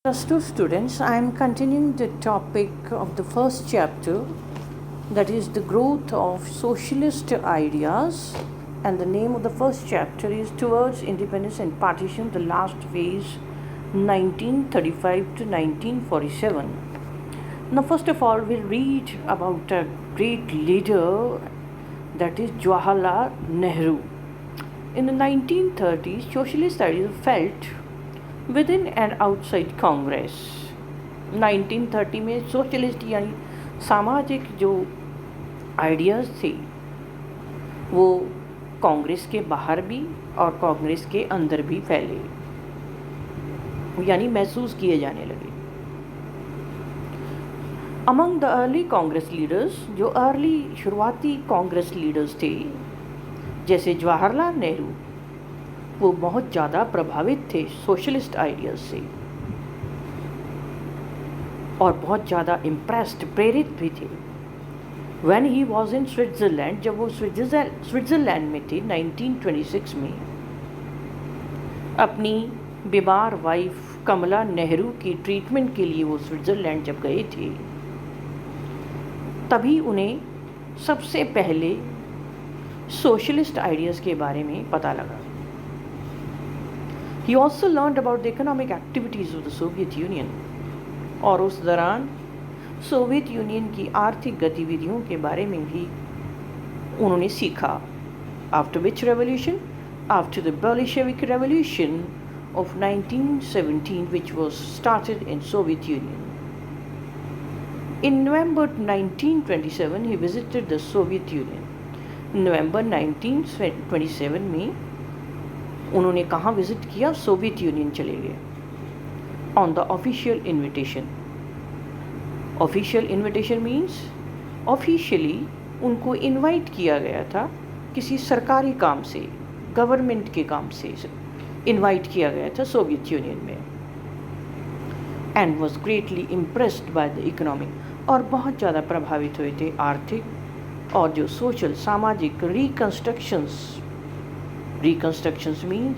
To students, I am continuing the topic of the first chapter, that is the growth of socialist ideas, and the name of the first chapter is Towards Independence and Partition, the Last Phase, 1935 to 1947. Now, first of all, we'll read about a great leader, that is Jawaharlal Nehru. In the 1930s, socialist ideas felt within and outside Congress. 1930 में socialist यानी सामाजिक जो ideas थे वो कांग्रेस के बाहर भी और कांग्रेस के अंदर भी फैले, यानी महसूस किए जाने लगे. Among the early Congress leaders, जो अर्ली शुरुआती कांग्रेस लीडर्स थे जैसे जवाहरलाल नेहरू, वो बहुत ज़्यादा प्रभावित थे सोशलिस्ट आइडियाज़ से और बहुत ज़्यादा इम्प्रेस्ड, प्रेरित भी थे. When he was in Switzerland, जब वो स्विट्ज़रलैंड में थे 1926 में, अपनी बीमार वाइफ कमला नेहरू की ट्रीटमेंट के लिए वो स्विट्ज़रलैंड जब गए थे, तभी उन्हें सबसे पहले सोशलिस्ट आइडियाज़ के बारे में पता लगा. He also learned about the economic activities of the Soviet Union, और उस दौरान सोवियत यूनियन की आर्थिक गतिविधियों के बारे में भी उन्होंने सीखा. After which revolution? After the Bolshevik Revolution of 1917, which was started in Soviet Union. In November 1927, he visited the Soviet Union. नवंबर 1927 में उन्होंने कहाँ विज़िट किया? सोवियत यूनियन चले गए. On the official invitation. Official invitation means officially उनको invite किया गया था, किसी सरकारी काम से, गवर्नमेंट के काम से इनवाइट किया गया था सोवियत यूनियन में. And was greatly impressed by the economic, और बहुत ज़्यादा प्रभावित हुए थे आर्थिक और जो सोशल सामाजिक रिकन्स्ट्रक्शंस मीन्स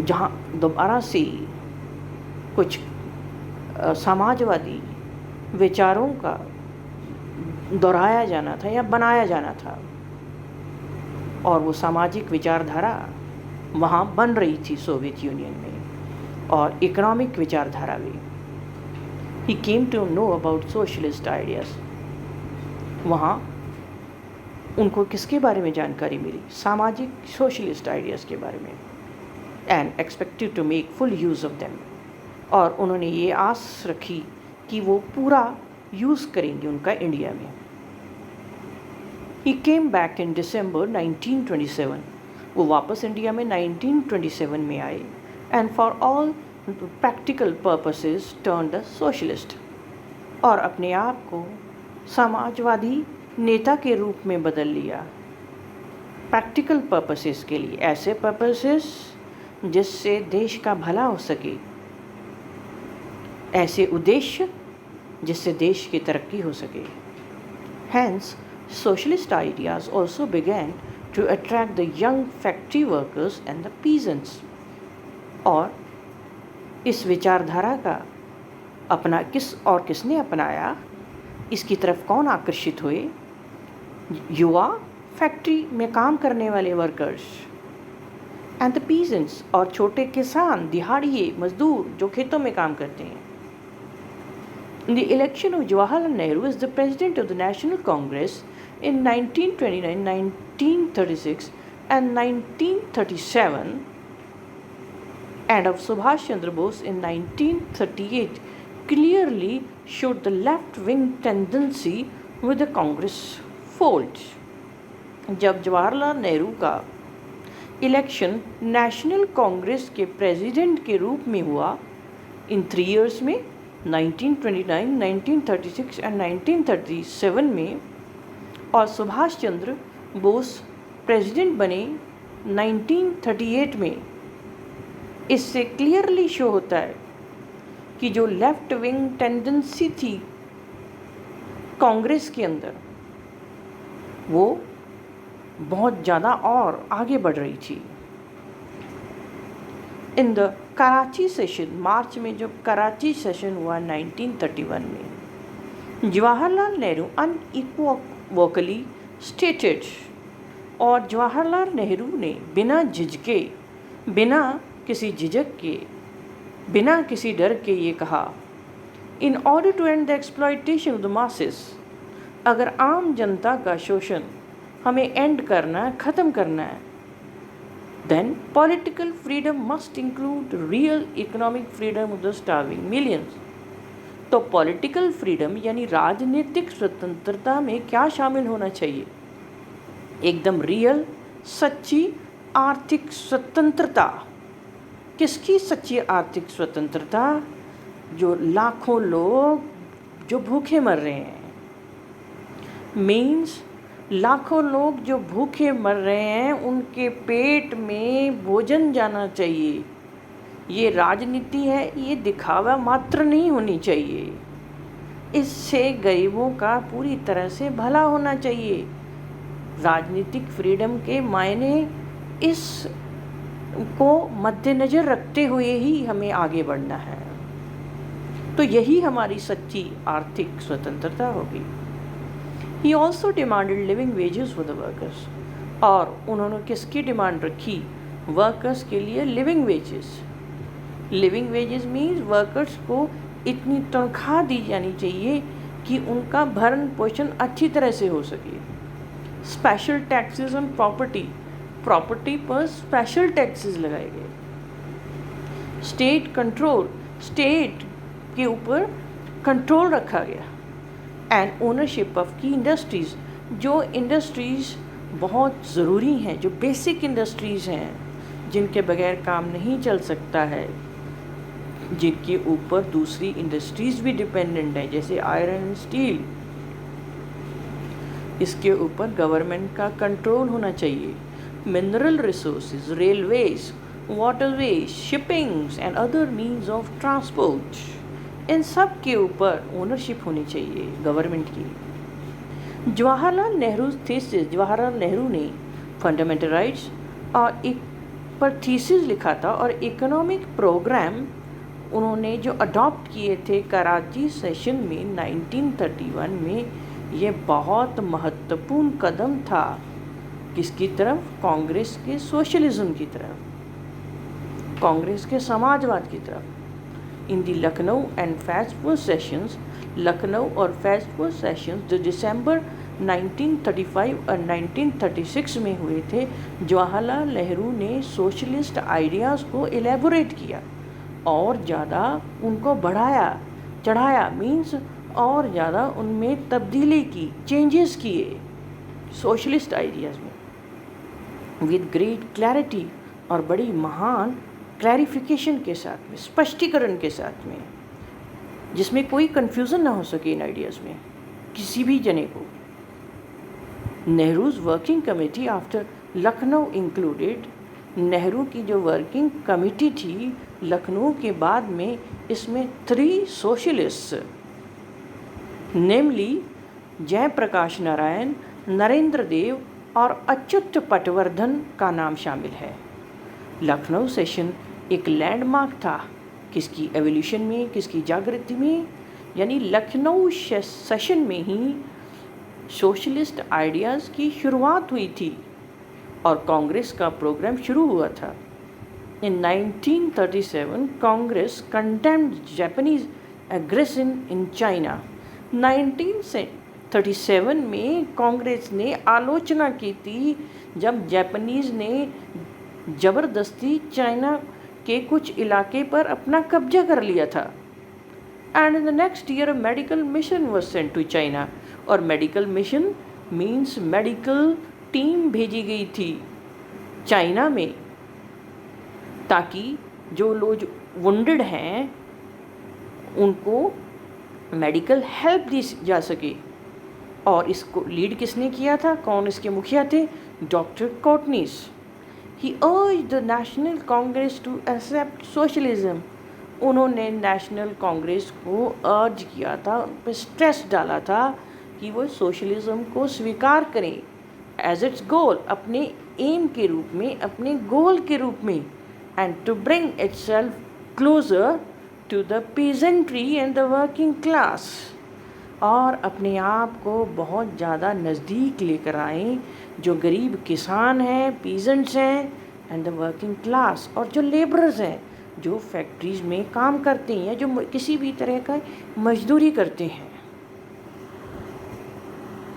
जहाँ दोबारा से कुछ समाजवादी विचारों का दोहराया जाना था या बनाया जाना था, और वो सामाजिक विचारधारा वहाँ बन रही थी सोवियत यूनियन में, और इकोनॉमिक विचारधारा भी. He came to know about socialist ideas. वहाँ उनको किसके बारे में जानकारी मिली? सामाजिक सोशलिस्ट आइडियाज़ के बारे में. And expected to make full use of them, और उन्होंने ये आस रखी कि वो पूरा यूज़ करेंगे उनका इंडिया में. ही केम बैक इन दिसंबर 1927. वो वापस इंडिया में 1927 में आए. And for all practical purposes turned a socialist, और अपने आप को समाजवादी नेता के रूप में बदल लिया. प्रैक्टिकल पर्पसेस के लिए, ऐसे पर्पसेस जिससे देश का भला हो सके, ऐसे उद्देश्य जिससे देश की तरक्की हो सके. Hence socialist ideas also began to attract the young factory workers and the peasants. और इस विचारधारा का किसने अपनाया, इसकी तरफ कौन आकर्षित हुए? युवा, फैक्ट्री में काम करने वाले वर्कर्स, एंड द पीजेंट्स, और छोटे किसान, दिहाड़िए मजदूर जो खेतों में काम करते हैं. The election of Jawaharlal Nehru is the president of the national Congress in 1929, 1936 and 1937, and of Subhash Chandra Bose in 1938 clearly showed the left-wing tendency with the Congress fold. जब जवाहरलाल नेहरू का इलेक्शन नेशनल कांग्रेस के प्रेसिडेंट के रूप में हुआ इन 3 years में, 1929, 1936 एंड 1937 में, और सुभाष चंद्र बोस प्रेसिडेंट बने 1938 में, इससे क्लियरली शो होता है कि जो लेफ्ट विंग टेंडेंसी थी कांग्रेस के अंदर, वो बहुत ज़्यादा और आगे बढ़ रही थी. इन द कराची सेशन, मार्च में जो कराची सेशन हुआ 1931 में, जवाहरलाल नेहरू अनइक्वोकली स्टेटेड, और जवाहरलाल नेहरू ने बिना झिझके, बिना किसी झिझक के, बिना किसी डर के ये कहा, in order to end the exploitation of the masses, अगर आम जनता का शोषण हमें एंड करना है, ख़त्म करना है, then political freedom must include real economic freedom of the starving millions. तो पॉलिटिकल फ्रीडम यानी राजनीतिक स्वतंत्रता में क्या शामिल होना चाहिए? एकदम रियल, सच्ची आर्थिक स्वतंत्रता। किसकी सच्ची आर्थिक स्वतंत्रता? जो लाखों लोग जो भूखे मर रहे हैं, मीन्स लाखों लोग जो भूखे मर रहे हैं उनके पेट में भोजन जाना चाहिए। ये राजनीति है, ये दिखावा मात्र नहीं होनी चाहिए। इससे गरीबों का पूरी तरह से भला होना चाहिए। राजनीतिक फ्रीडम के मायने इस को मद्देनज़र रखते हुए ही हमें आगे बढ़ना है। तो यही हमारी सच्ची आर्थिक स्वतंत्रता होगी। He also demanded living wages for the workers. और उन्होंने किसकी डिमांड रखी? वर्कर्स के लिए living wages. Living wages means workers को इतनी तनख्वाह दी जानी चाहिए कि उनका भरण पोषण अच्छी तरह से हो सके। Special taxes on property, property पर स्पेशल टैक्सेस लगाए गए। स्टेट कंट्रोल, स्टेट के ऊपर कंट्रोल रखा गया। एंड ओनरशिप ऑफ की इंडस्ट्रीज़, जो इंडस्ट्रीज़ बहुत ज़रूरी हैं, जो बेसिक इंडस्ट्रीज़ हैं, जिनके बगैर काम नहीं चल सकता है, जिनके ऊपर दूसरी इंडस्ट्रीज़ भी डिपेंडेंट हैं, जैसे आयरन एंड स्टील, इसके ऊपर गवर्नमेंट का कंट्रोल होना चाहिए। Mineral resources, railways, waterways, shippings and other means of transport, इन सब के ऊपर ओनरशिप होनी चाहिए गवर्नमेंट की। जवाहरलाल नेहरू थीसिस, जवाहरलाल नेहरू ने फंडामेंटल राइट्स और एक पर थीसिस लिखा था, और इकोनॉमिक प्रोग्राम उन्होंने जो अडॉप्ट किए थे कराची सेशन में 1931 में, ये बहुत महत्वपूर्ण कदम था। किसकी तरफ? कांग्रेस के सोशलिज्म की तरफ, कांग्रेस के समाजवाद की तरफ। इन दी लखनऊ एंड फैज़पुर सेशंस, लखनऊ और फैज़पुर सेशंस जो दिसंबर 1935 और 1936 में हुए थे, जवाहरलाल नेहरू ने सोशलिस्ट आइडियाज़ को एलेबोरेट किया और ज़्यादा उनको बढ़ाया चढ़ाया, मीन्स और ज़्यादा उनमें तब्दीली की, चेंजेस किए सोशलिस्ट आइडियाज़ में विद ग्रेट क्लैरिटी, और बड़ी महान क्लैरिफिकेशन के साथ में, स्पष्टीकरण के साथ में, जिसमें कोई कन्फ्यूज़न ना हो सके इन आइडियाज़ में किसी भी जने को। Nehru's working committee after Lucknow included, Nehru की जो वर्किंग कमेटी थी लखनऊ के बाद में, इसमें 3 सोशलिस्ट, नेमली जयप्रकाश नारायण, नरेंद्र देव और अच्युत पटवर्धन का नाम शामिल है। लखनऊ सेशन एक लैंडमार्क था, किसकी एवोल्यूशन में, किसकी जागृति में, यानी लखनऊ सेशन में ही सोशलिस्ट आइडियाज़ की शुरुआत हुई थी और कांग्रेस का प्रोग्राम शुरू हुआ था। इन 1937 Congress condemned Japanese aggression in China. 1937 में कांग्रेस ने आलोचना की थी जब जापानीज़ ने ज़बरदस्ती चाइना के कुछ इलाके पर अपना कब्जा कर लिया था। And in the next year a medical mission was sent to China, और medical mission means medical team भेजी गई थी चाइना में, ताकि जो लोग वुंडेड हैं उनको मेडिकल हेल्प दी जा सके। और इसको लीड किसने किया था? कौन इसके मुखिया थे? Doctor Kotnis. He urged the National Congress to accept socialism. उन्होंने नेशनल कांग्रेस को अर्ज किया था, उन पर स्ट्रेस डाला था कि वो सोशलिज्म को स्वीकार करें एज इट्स गोल, अपने एम के रूप में, अपने गोल के रूप में and to bring itself closer to the peasantry and the working class, और अपने आप को बहुत ज़्यादा नज़दीक लेकर आएं जो गरीब किसान हैं, पीजेंट्स हैं, एंड द वर्किंग क्लास, और जो लेबरर्स हैं जो फैक्ट्रीज़ में काम करते हैं या जो किसी भी तरह का मजदूरी करते हैं।